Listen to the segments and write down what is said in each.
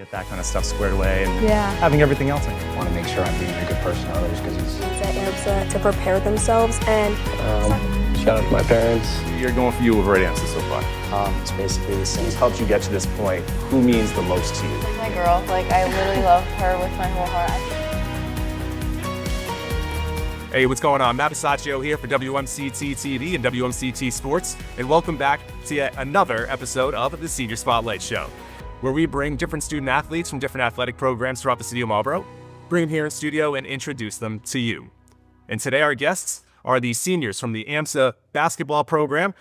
get that kind of stuff squared away and Yeah. having everything else. I want to make sure I'm being a good person to others because it's... At AMSA to prepare themselves and shout out to my parents. You're going for you over at AMSA so far. It's basically the same. Who's helped you get to this point? Who means the most to you? Like my girl, like I literally love her with my whole heart. Hey, what's going on? Matt Besachio here for WMCT-TV and WMCT Sports, and welcome back to yet another episode of the Senior Spotlight Show, where we bring different student athletes from different athletic programs throughout the city of Marlboro, bring them here in studio and introduce them to you. And today our guests are the seniors from the AMSA basketball program.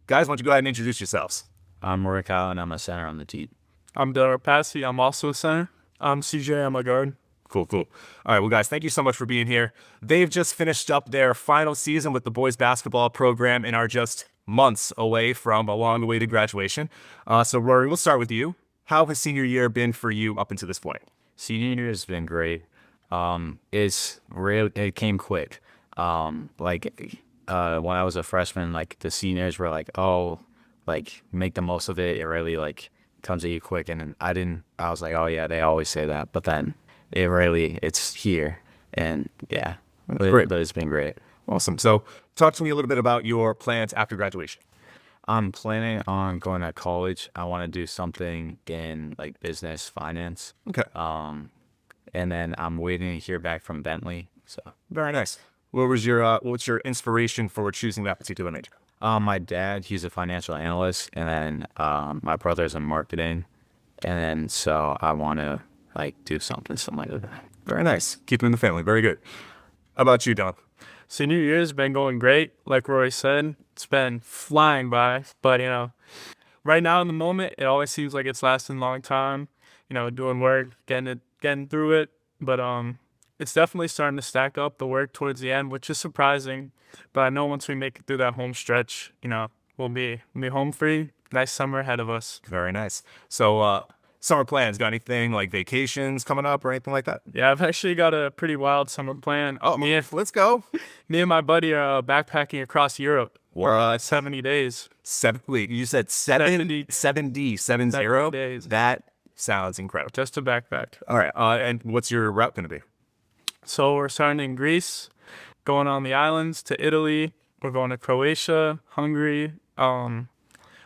Guys, why don't you go ahead and introduce yourselves? I'm Rory Kyle, and I'm a center on the team. I'm Repassy. I'm also a center. I'm CJ. I'm a guard. Cool. All right, well, guys, thank you so much for being here. They've just finished up their final season with the boys basketball program and are just months away from a long way to graduation. So, Rory, we'll start with you. How has senior year been for you up until this point? Senior year has been great. It came quick. When I was a freshman, like the seniors were like, "Oh, like make the most of it." It really like comes at you quick, and I was like, "Oh yeah, they always say that," but then it's here, and yeah, but it's been great. Awesome. So, talk to me a little bit about your plans after graduation. I'm planning on going to college. I want to do something in like business, finance. Okay. And then I'm waiting to hear back from Bentley. So Very nice. What's your inspiration for choosing that particular major? my dad, he's a financial analyst, and then my brother's in marketing, and then so I want to like do something like that. Very nice. Keep it in the family. Very good. How about you, Don? Senior year's been going great. Like Rory said, it's been flying by. But, right now in the moment, it always seems like it's lasting a long time. Doing work, getting through it. But it's definitely starting to stack up the work towards the end, which is surprising. But I know once we make it through that home stretch, we'll be home free. Nice summer ahead of us. Very nice. So, summer plans, got anything like vacations coming up or anything like that? Yeah, I've actually got a pretty wild summer plan. Let's go. Me and my buddy are backpacking across Europe. What? 70 days. Wait, you said 70 days. That sounds incredible. Just to backpack. All right. And what's your route going to be? So we're starting in Greece, going on the islands to Italy. We're going to Croatia, Hungary,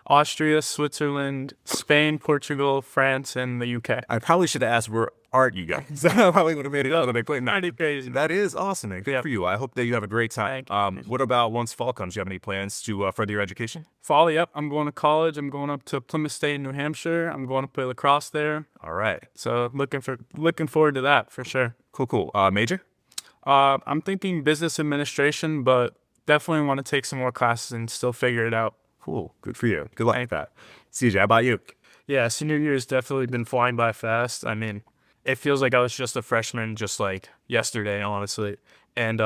Austria, Switzerland, Spain, Portugal, France, and the UK. I probably should have asked, where are you guys? I probably would have made it up. Pretty crazy. That is awesome, man. Good for you. I hope that you have a great time. Thank you. What about once fall comes? Do you have any plans to further your education? Fall, yep. I'm going to college. I'm going up to Plymouth State in New Hampshire. I'm going to play lacrosse there. All right. So looking forward to that for sure. Cool. Major? I'm thinking business administration, but definitely want to take some more classes and still figure it out. Cool. Good for you. Good luck with that. CJ, how about you? Yeah, senior year has definitely been flying by fast. I mean, it feels like I was just a freshman just like yesterday, honestly. And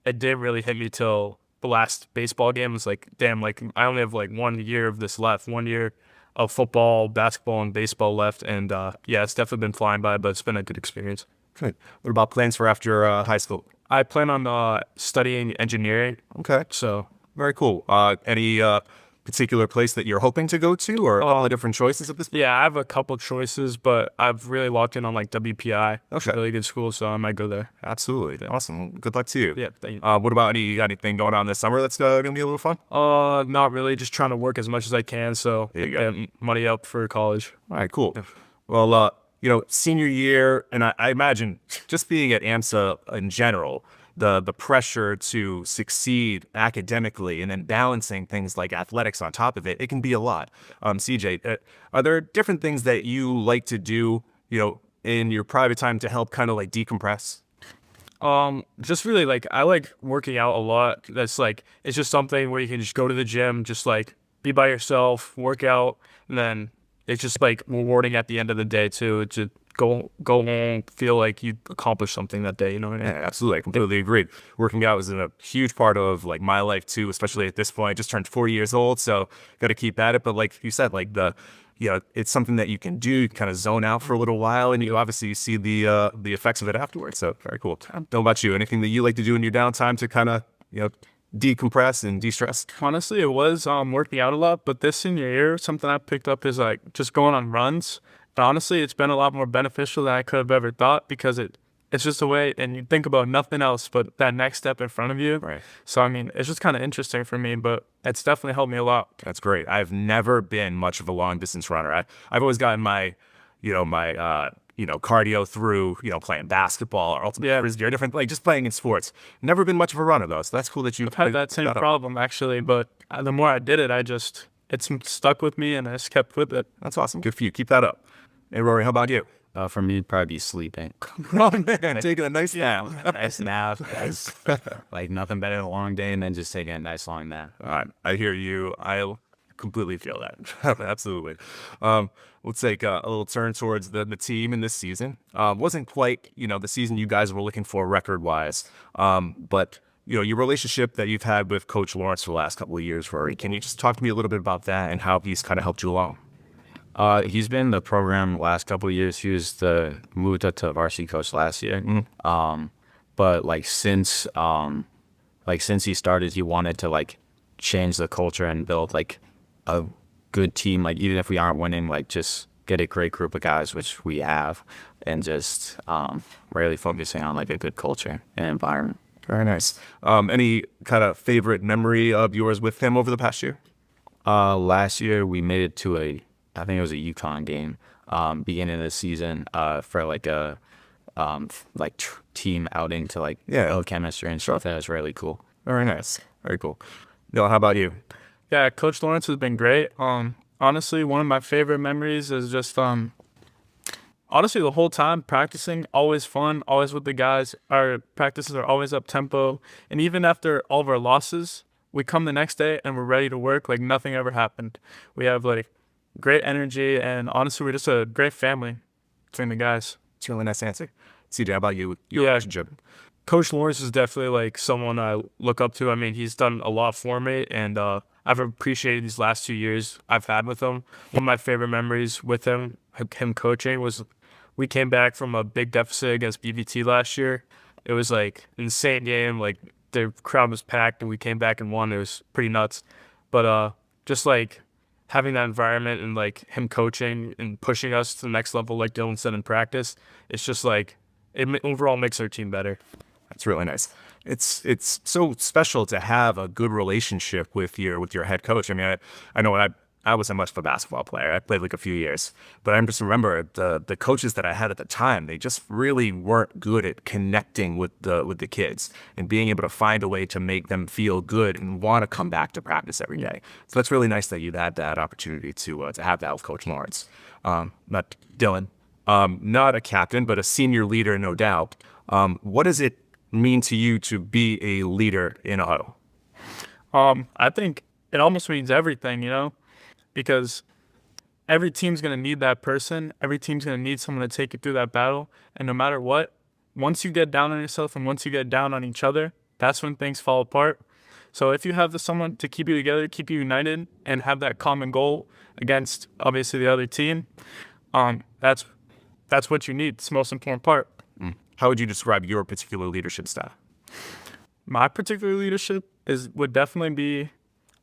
it didn't really hit me till the last baseball game. It was like, damn, like I only have like 1 year of this left, 1 year of football, basketball, and baseball left. And yeah, it's definitely been flying by, but it's been a good experience. Good. What about plans for after high school? I plan on studying engineering. Okay. So Very cool. Any particular place that you're hoping to go to, or all the different choices at this point? yeah, I have a couple choices, but I've really locked in on like WPI. It's Okay. a really good school, so I might go there. Absolutely. Awesome. Good luck to you. Yeah, thank you. What about you got anything going on this summer that's going to be a little fun? Not really. Just trying to work as much as I can, so There you go. get money up for college. All right, cool. Well, senior year, and I imagine just being at AMSA in general, the pressure to succeed academically and then balancing things like athletics on top of it, it can be a lot. CJ, are there different things that you like to do, in your private time to help kind of like decompress? Just really like I like working out a lot. That's like it's just something where you can just go to the gym, just like be by yourself, work out, and then it's just like rewarding at the end of the day too. To go home, feel like you accomplished something that day. You know what I mean? Yeah, absolutely. I completely agree. Working out is a huge part of like my life too, especially at this point. I just turned 40 years old, so got to keep at it. But like you said, like it's something that you can do, you kind of zone out for a little while, and you obviously see the effects of it afterwards. So very cool. How about you? Anything that you like to do in your downtime to kind of decompress and de-stress? Honestly, it was working out a lot, but this senior year, something I picked up is like just going on runs But honestly, it's been a lot more beneficial than I could have ever thought because it's just a way, and you think about nothing else but that next step in front of you. Right. So, I mean, it's just kind of interesting for me, but it's definitely helped me a lot. That's great. I've never been much of a long distance runner. I've always gotten my cardio through, playing basketball or ultimate frisbee or different, like just playing in sports. Never been much of a runner though. So that's cool that you've I've had that same problem actually, but the more I did it, it's stuck with me and I just kept with it. That's awesome. Good for you. Keep that up. Hey, Rory, how about you? For me, it'd probably be sleeping. Oh, man, taking a nice Nice nap. Like nothing better than a long day and then just taking a nice long nap. All right, I hear you. I completely feel that. Absolutely. Let's take a little turn towards the team in this season. Wasn't quite, the season you guys were looking for record-wise, but your relationship that you've had with Coach Lawrence for the last couple of years, Rory. Can you just talk to me a little bit about that and how he's kind of helped you along? He's been in the program the last couple of years. He was moved up to varsity coach last year. But since he started, he wanted to change the culture and build a good team. Even if we aren't winning, just get a great group of guys, which we have, and just really focusing on a good culture and environment. Very nice. Any kind of favorite memory of yours with him over the past year? Last year we made it to I think it was a UConn game, beginning of the season, for a team outing to build chemistry and stuff. That was really cool. Very nice. Very cool. Dylan, how about you? Yeah, Coach Lawrence has been great. Honestly, one of my favorite memories is just honestly the whole time practicing, always fun, always with the guys. Our practices are always up tempo, and even after all of our losses, we come the next day and we're ready to work like nothing ever happened. We have great energy, and honestly, we're just a great family between the guys. It's a really nice answer. CJ, how about you? Your relationship? Coach Lawrence is definitely someone I look up to. I mean, he's done a lot for me, and I've appreciated these last 2 years I've had with him. One of my favorite memories with him coaching, was we came back from a big deficit against BBT last year. It was an insane game. The crowd was packed, and we came back and won. It was pretty nuts. But just having that environment and him coaching and pushing us to the next level, like Dylan said in practice, it's just it overall makes our team better. That's really nice. It's so special to have a good relationship with your head coach. I mean, I know I wasn't much of a basketball player. I played a few years, but I just remember the coaches that I had at the time. They just really weren't good at connecting with the kids and being able to find a way to make them feel good and want to come back to practice every day. So that's really nice that you had that opportunity to have that with Coach Lawrence. Not Dylan, not a captain, but a senior leader, no doubt. What does it mean to you to be a leader in a huddle? I think it almost means everything, because every team's going to need that person. Every team's going to need someone to take you through that battle. And no matter what, once you get down on yourself and once you get down on each other, that's when things fall apart. So if you have someone to keep you together, keep you united, and have that common goal against, obviously, the other team, that's what you need. It's the most important part. How would you describe your particular leadership style? My particular leadership would definitely be,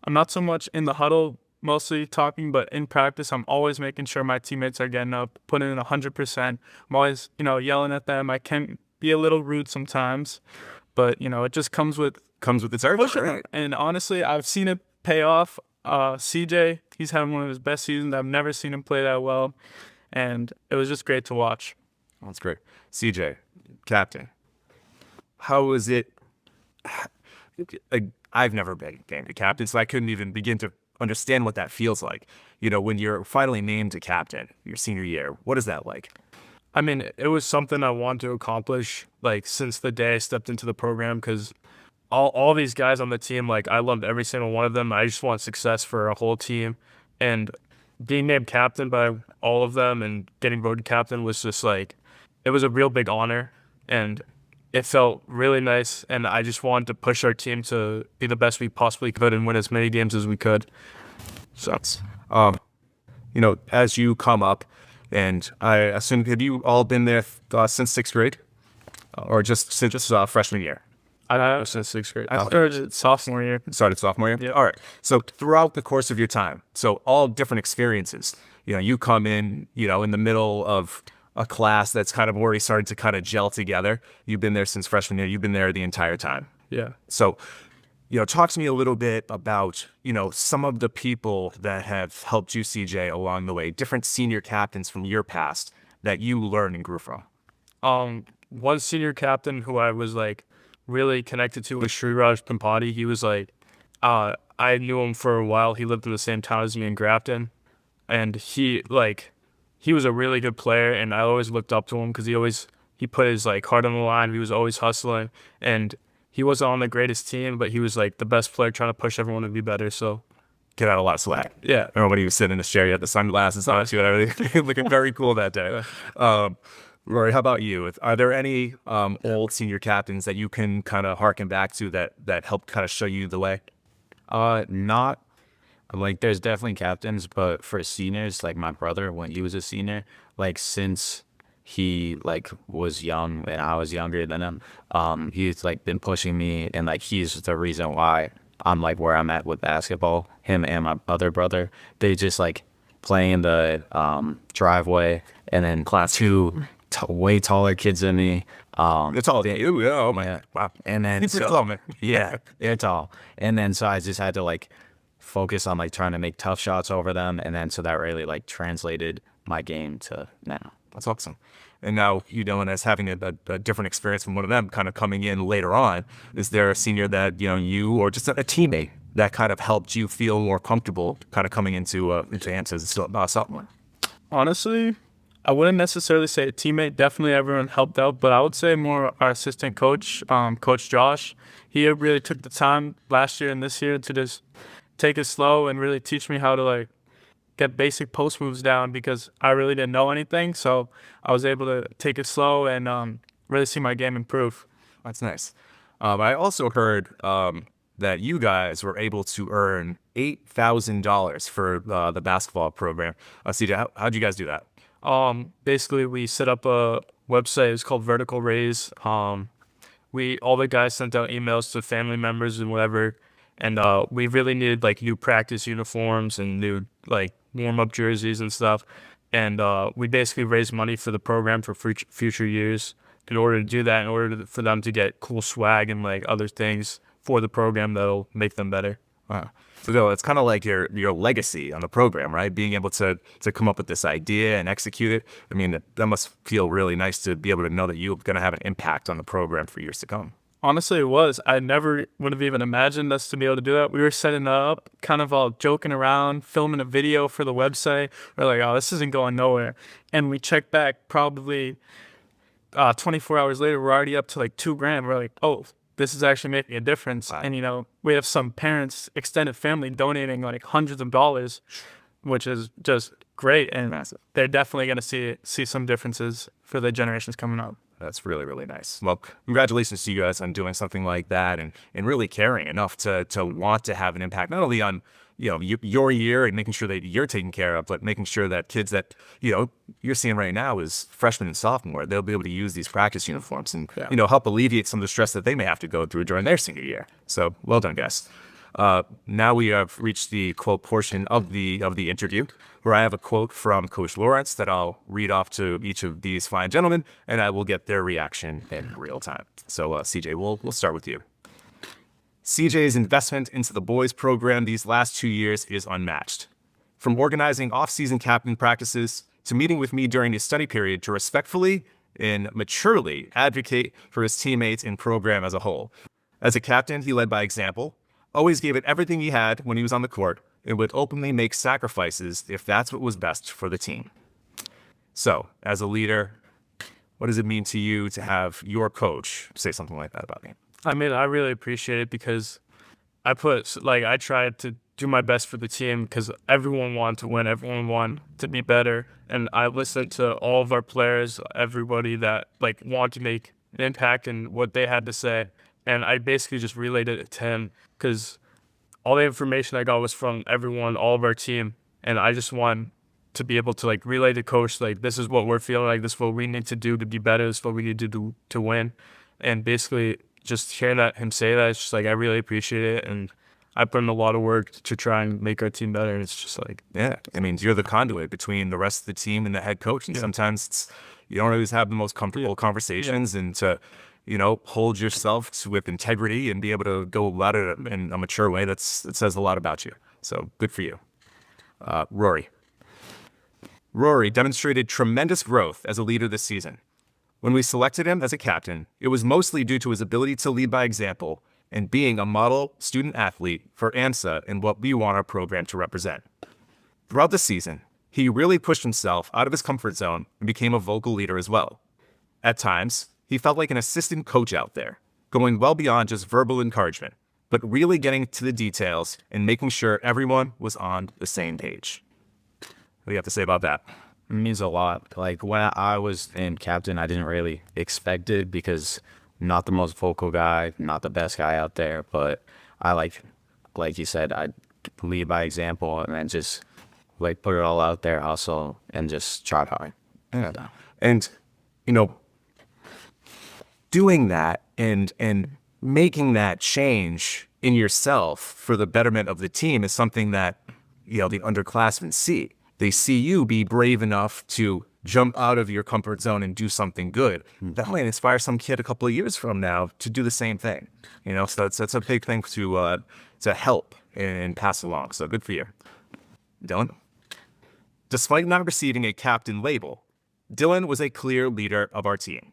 I'm not so much in the huddle, mostly talking, but in practice, I'm always making sure my teammates are getting up, putting in 100%. I'm always, yelling at them. I can be a little rude sometimes, but, it just comes with its territory. Right. And honestly, I've seen it pay off. CJ, he's had one of his best seasons. I've never seen him play that well, and it was just great to watch. That's great. CJ, captain, how is it? I've never been named a captain, so I couldn't even begin to understand what that feels like. When you're finally named a captain your senior year, what is that like? I mean, it was something I wanted to accomplish, since the day I stepped into the program, because all these guys on the team, I loved every single one of them. I just want success for a whole team, and being named captain by all of them and getting voted captain was just it was a real big honor, and it felt really nice, and I just wanted to push our team to be the best we possibly could and win as many games as we could. So, as you come up, and I assume, have you all been there since 6th grade? Or just since freshman year? I was since 6th grade. I started sophomore year. Started sophomore year? Yeah. All right. So throughout the course of your time, so all different experiences, you come in, in the middle of a class that's kind of already starting to kind of gel together. You've been there since freshman year. You've been there the entire time. Yeah. So, talk to me a little bit about, some of the people that have helped you, CJ, along the way, different senior captains from your past that you learned and grew from. One senior captain who I was like really connected to was Sriraj Pampati. He was like, I knew him for a while. He lived in the same town as me in Grafton, and he was a really good player, and I always looked up to him because he put his like heart on the line. He was always hustling, and he wasn't on the greatest team, but he was like the best player trying to push everyone to be better. So Get out a lot of slack. yeah. Remember when he was sitting in his chair, he had the sunglasses on, and everything, looking very cool that day. Rory, how about you? Are there any old senior captains that you can kind of harken back to that helped kind of show you the way? Not like there's definitely captains, but for seniors, like my brother when he was a senior, like since he like was young and I was younger than him, he's like been pushing me, and like he's the reason why I'm like where I'm at with basketball. Him and my other brother, they just like play in the driveway, and then two way taller kids than me. It's all day. Oh my God. Wow. And then He's pretty tall, man. yeah, they're tall. And then so I just had to like focus on like trying to make tough shots over them, and then so that really like translated my game to now. That's awesome. And now, as having a different experience from one of them kind of coming in later on, is there a senior that, you or just a teammate that kind of helped you feel more comfortable kind of coming into AMSA as a sophomore? Honestly, I wouldn't necessarily say a teammate. Definitely everyone helped out, but I would say more our assistant coach, Coach Josh. He really took the time last year and this year to just take it slow and really teach me how to like get basic post moves down, because I really didn't know anything. So I was able to take it slow and really see my game improve. That's nice. I also heard that you guys were able to earn $8,000 for the basketball program. CJ, how'd you guys do that? Basically, we set up a website. It's called Vertical Raise. All the guys sent out emails to family members and whatever. And we really needed like new practice uniforms and new like warm-up jerseys and stuff. And we basically raised money for the program for future years. In order to do that, for them to get cool swag and like other things for the program that'll make them better. Wow. So it's kind of like your legacy on the program, right? Being able to come up with this idea and execute it. I mean, that must feel really nice to be able to know that you're going to have an impact on the program for years to come. Honestly, it was. I never would have even imagined us to be able to do that. We were setting it up, kind of all joking around, filming a video for the website. We're like, oh, this isn't going nowhere. And we checked back probably 24 hours later, we're already up to like $2,000. We're like, oh, this is actually making a difference. Wow. And, we have some parents, extended family donating like hundreds of dollars, which is just great. And Massive. They're definitely going to see some differences for the generations coming up. That's really, really nice. Well, congratulations to you guys on doing something like that and really caring enough to want to have an impact, not only on, your year and making sure that you're taken care of, but making sure that kids that, you're seeing right now is freshmen and sophomore, they'll be able to use these practice uniforms and, help alleviate some of the stress that they may have to go through during their senior year. So well done, guys. Now we have reached the quote portion of the interview, where I have a quote from Coach Lawrence that I'll read off to each of these fine gentlemen, and I will get their reaction in real time. So CJ, we'll start with you. CJ's investment into the boys program these last 2 years is unmatched. From organizing off-season captain practices to meeting with me during his study period to respectfully and maturely advocate for his teammates and program as a whole. As a captain, he led by example, always gave it everything he had when he was on the court, and would openly make sacrifices if that's what was best for the team. So, as a leader, what does it mean to you to have your coach say something like that about me? I mean, I really appreciate it because I tried to do my best for the team because everyone wanted to win, everyone wanted to be better, and I listened to all of our players, everybody that wanted to make an impact and what they had to say, and I basically just relayed it to him because all the information I got was from everyone, all of our team, and I just want to be able to relay to coach this is what we're feeling, this is what we need to do to be better, this is what we need to do to win, and basically just hearing him say that, it's just I really appreciate it, and I put in a lot of work to try and make our team better. And it's just like, Yeah, I mean, you're the conduit between the rest of the team and the head coach. And sometimes you don't always have the most comfortable conversations, and to, hold yourself with integrity and be able to go about it in a mature way, that says a lot about you. So good for you. Rory. Rory demonstrated tremendous growth as a leader this season. When we selected him as a captain, it was mostly due to his ability to lead by example and being a model student athlete for AMSA and what we want our program to represent. Throughout the season, he really pushed himself out of his comfort zone and became a vocal leader as well. At times, he felt like an assistant coach out there, going well beyond just verbal encouragement, but really getting to the details and making sure everyone was on the same page. What do you have to say about that? It means a lot. Like when I was in captain, I didn't really expect it because not the most vocal guy, not the best guy out there, but I like you said, I lead by example and then just like put it all out there also and just try hard. Yeah. And, doing that and making that change in yourself for the betterment of the team is something that, the underclassmen see. They see you be brave enough to jump out of your comfort zone and do something good. That might inspire some kid a couple of years from now to do the same thing. So that's a big thing to help and pass along. So good for you. Dylan? Despite not receiving a captain label, Dylan was a clear leader of our team.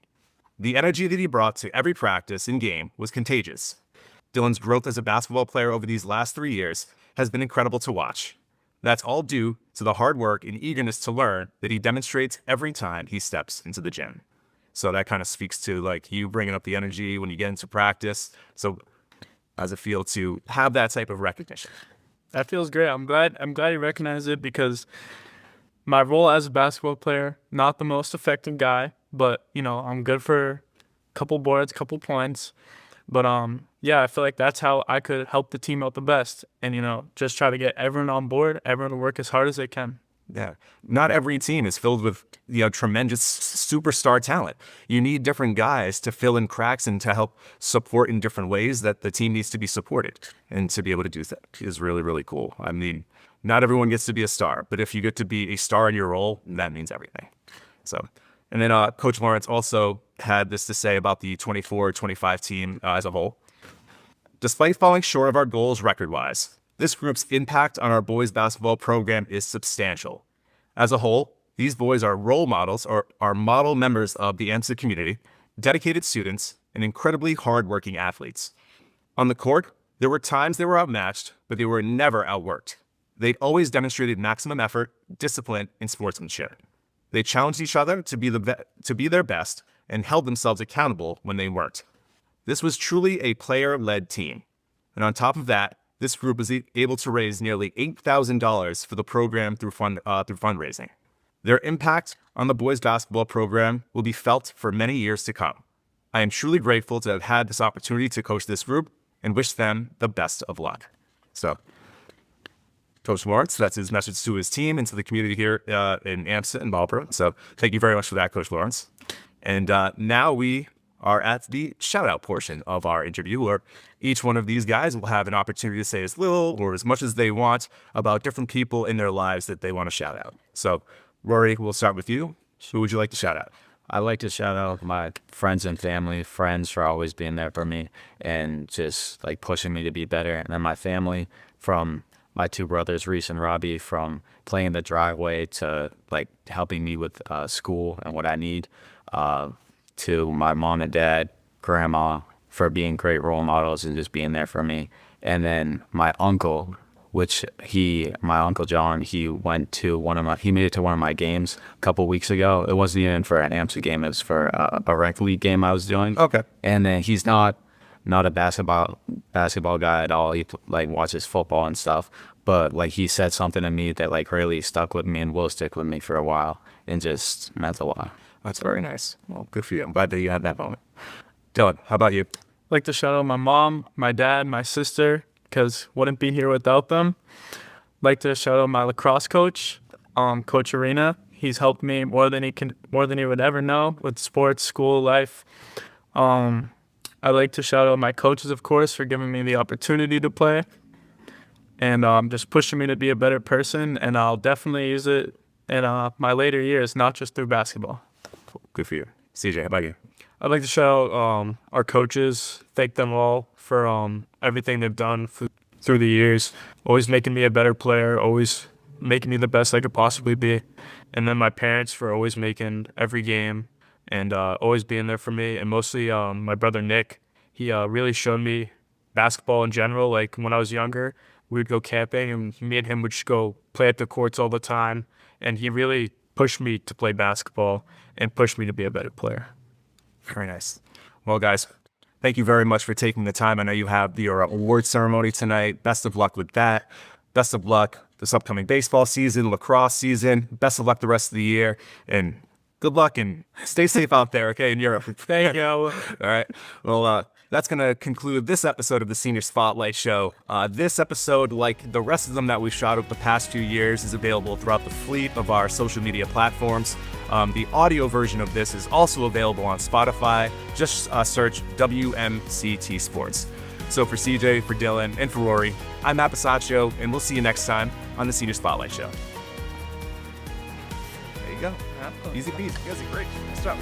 The energy that he brought to every practice and game was contagious. Dylan's growth as a basketball player over these last 3 years has been incredible to watch. That's all due to the hard work and eagerness to learn that he demonstrates every time he steps into the gym. So that kind of speaks to like you bringing up the energy when you get into practice. So how does it feel to have that type of recognition? that feels great. I'm glad you recognize it because my role as a basketball player, not the most effective guy, but, I'm good for a couple boards, couple points. But, I feel like that's how I could help the team out the best and, just try to get everyone on board, everyone to work as hard as they can. Yeah. Not every team is filled with, tremendous superstar talent. You need different guys to fill in cracks and to help support in different ways that the team needs to be supported. And to be able to do that is really, really cool. I mean, not everyone gets to be a star, but if you get to be a star in your role, that means everything. So, and then Coach Lawrence also had this to say about the 24-25 team as a whole. Despite falling short of our goals record-wise, this group's impact on our boys basketball program is substantial. As a whole, these boys are role models or are model members of the AMSA community, dedicated students, and incredibly hardworking athletes. On the court, there were times they were outmatched, but they were never outworked. They always demonstrated maximum effort, discipline, and sportsmanship. They challenged each other to be their best and held themselves accountable when they weren't. This was truly a player-led team. And on top of that, this group was able to raise nearly $8,000 for the program through fundraising. Their impact on the boys basketball program will be felt for many years to come. I am truly grateful to have had this opportunity to coach this group and wish them the best of luck. So, Coach Lawrence, that's his message to his team and to the community here in AMSA and Marlboro. So thank you very much for that, Coach Lawrence. And now we are at the shout-out portion of our interview, where each one of these guys will have an opportunity to say as little or as much as they want about different people in their lives that they want to shout out. So, Rory, we'll start with you. Who would you like to shout out? I like to shout out my friends and family, friends for always being there for me and just like pushing me to be better. And then my family, from my two brothers, Reese and Robbie, from playing the driveway to like helping me with school and what I need, to my mom and dad, grandma, for being great role models and just being there for me. And then my uncle, my Uncle John, he made it to one of my games a couple weeks ago. It wasn't even for an AMSA game, it was for a rec league game I was doing. Okay. And then he's not a basketball guy at all. He like watches football and stuff. But like he said something to me that like really stuck with me and will stick with me for a while and just meant a lot. That's very nice. Well, good for you. I'm glad that you had that moment. Dylan, how about you? I'd like to shout out my mom, my dad, my sister, because wouldn't be here without them. I'd like to shout out my lacrosse coach, Coach Arena. He's helped me more than he would ever know with sports, school, life. I'd like to shout out my coaches, of course, for giving me the opportunity to play. and just pushing me to be a better person. And I'll definitely use it in my later years, not just through basketball. Good for you. CJ, how about you? I'd like to shout out our coaches, thank them all for everything they've done through the years, always making me a better player, always making me the best I could possibly be. And then my parents for always making every game and always being there for me. And mostly my brother Nick, he really showed me basketball in general. Like when I was younger, we would go camping and me and him would just go play at the courts all the time. And he really pushed me to play basketball and pushed me to be a better player. Very nice. Well, guys, thank you very much for taking the time. I know you have your award ceremony tonight. Best of luck with that. Best of luck this upcoming baseball season, lacrosse season. Best of luck the rest of the year. And good luck and stay safe out there, okay, in Europe. Thank you. All right. Well, that's going to conclude this episode of the Senior Spotlight Show. This episode, like the rest of them that we've shot over the past few years, is available throughout the fleet of our social media platforms. The audio version of this is also available on Spotify. Just search WMCT Sports. So for CJ, for Dylan, and for Rory, I'm Matt Besachio, and we'll see you next time on the Senior Spotlight Show. There you go. Easy peasy. You guys are great. Nice job.